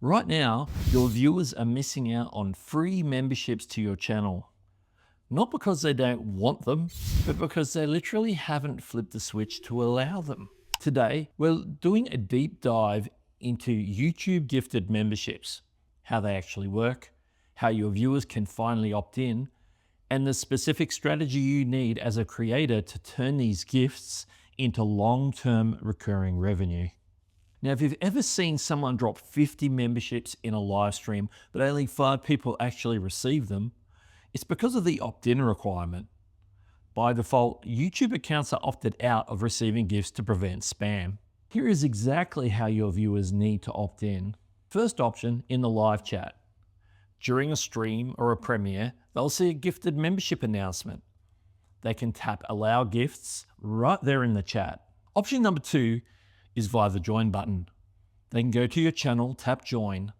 Right now, your viewers are missing out on free memberships to your channel. Not because they don't want them, but because they literally haven't flipped the switch to allow them. Today, we're doing a deep dive into YouTube gifted memberships, how they actually work, how your viewers can finally opt in, and the specific strategy you need as a creator to turn these gifts into long-term recurring revenue. Now, if you've ever seen someone drop 50 memberships in a live stream, but only 5 people actually receive them, it's because of the opt-in requirement. By default, YouTube accounts are opted out of receiving gifts to prevent spam. Here is exactly how your viewers need to opt in. First option, in the live chat. During a stream or a premiere, they'll see a gifted membership announcement. They can tap Allow Gifts right there in the chat. Option number 2 is via the Join button. They can go to your channel, tap Join,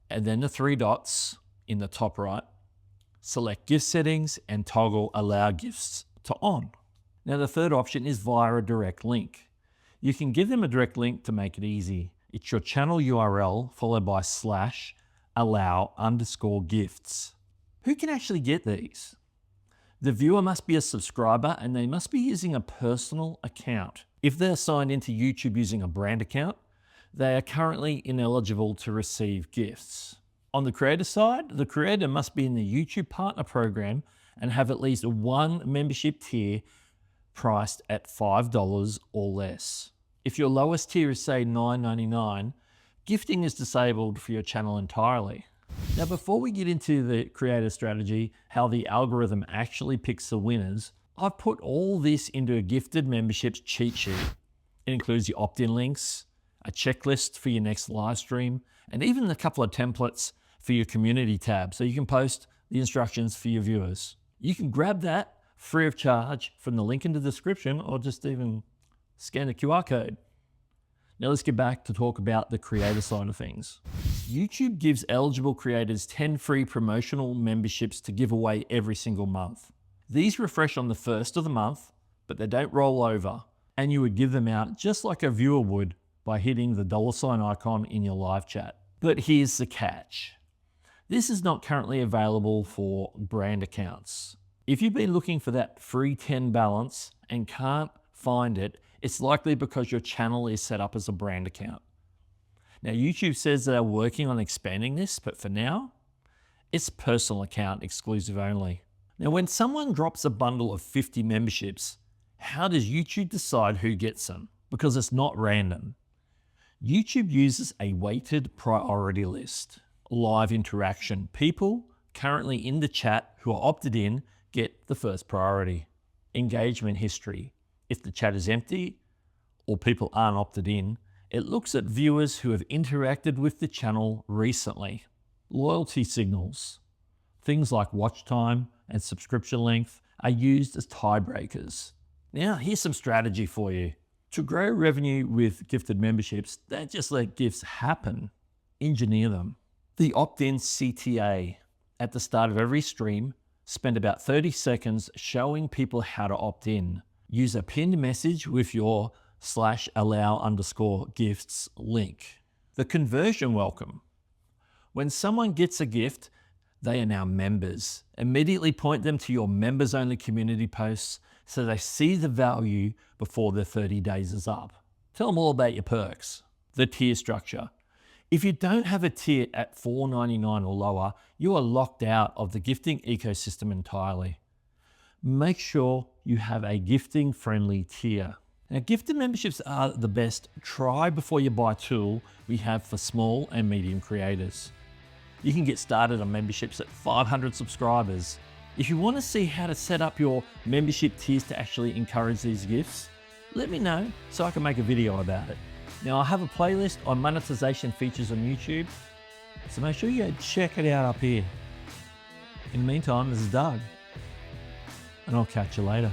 and then the 3 dots in the top right. Select Gift Settings and toggle Allow Gifts to On. Now the third option is via a direct link. You can give them a direct link to make it easy. It's your channel URL followed by /allow_gifts. Who can actually get these? The viewer must be a subscriber and they must be using a personal account. If they're signed into YouTube using a brand account, they are currently ineligible to receive gifts. On the creator side, the creator must be in the YouTube Partner Program and have at least one membership tier priced at $5 or less. If your lowest tier is say $9.99, gifting is disabled for your channel entirely. Now, before we get into the creator strategy, how the algorithm actually picks the winners, I've put all this into a gifted memberships cheat sheet. It includes your opt-in links, a checklist for your next live stream, and even a couple of templates for your community tab so you can post the instructions for your viewers. You can grab that free of charge from the link in the description or just even scan the QR code. Now let's get back to talk about the creator side of things. YouTube gives eligible creators 10 free promotional memberships to give away every single month. These refresh on the first of the month, but they don't roll over, and you would give them out just like a viewer would by hitting the $ icon in your live chat. But here's the catch. This is not currently available for brand accounts. If you've been looking for that free 10 balance and can't find it, it's likely because your channel is set up as a brand account. Now, YouTube says they're working on expanding this, but for now, it's personal account exclusive only. Now, when someone drops a bundle of 50 memberships, how does YouTube decide who gets them? Because it's not random. YouTube uses a weighted priority list. Live interaction. People currently in the chat who are opted in get the first priority. Engagement history. If the chat is empty or people aren't opted in, it looks at viewers who have interacted with the channel recently. Loyalty signals. Things like watch time and subscription length are used as tiebreakers. Now, here's some strategy for you. To grow revenue with gifted memberships, don't just let gifts happen. Engineer them. The opt-in CTA. At the start of every stream, spend about 30 seconds showing people how to opt in. Use a pinned message with your /allow_gifts link. The conversion welcome. When someone gets a gift, they are now members. Immediately point them to your members only community posts so they see the value before their 30 days is up. Tell them all about your perks. The tier structure. If you don't have a tier at $4.99 or lower, you are locked out of the gifting ecosystem entirely. Make sure you have a gifting friendly tier. Now, gifted memberships are the best try before you buy tool we have for small and medium creators. You can get started on memberships at 500 subscribers. If you want to see how to set up your membership tiers to actually encourage these gifts, let me know so I can make a video about it. Now, I have a playlist on monetization features on YouTube, so make sure you check it out up here. In the meantime, this is Doug, and I'll catch you later.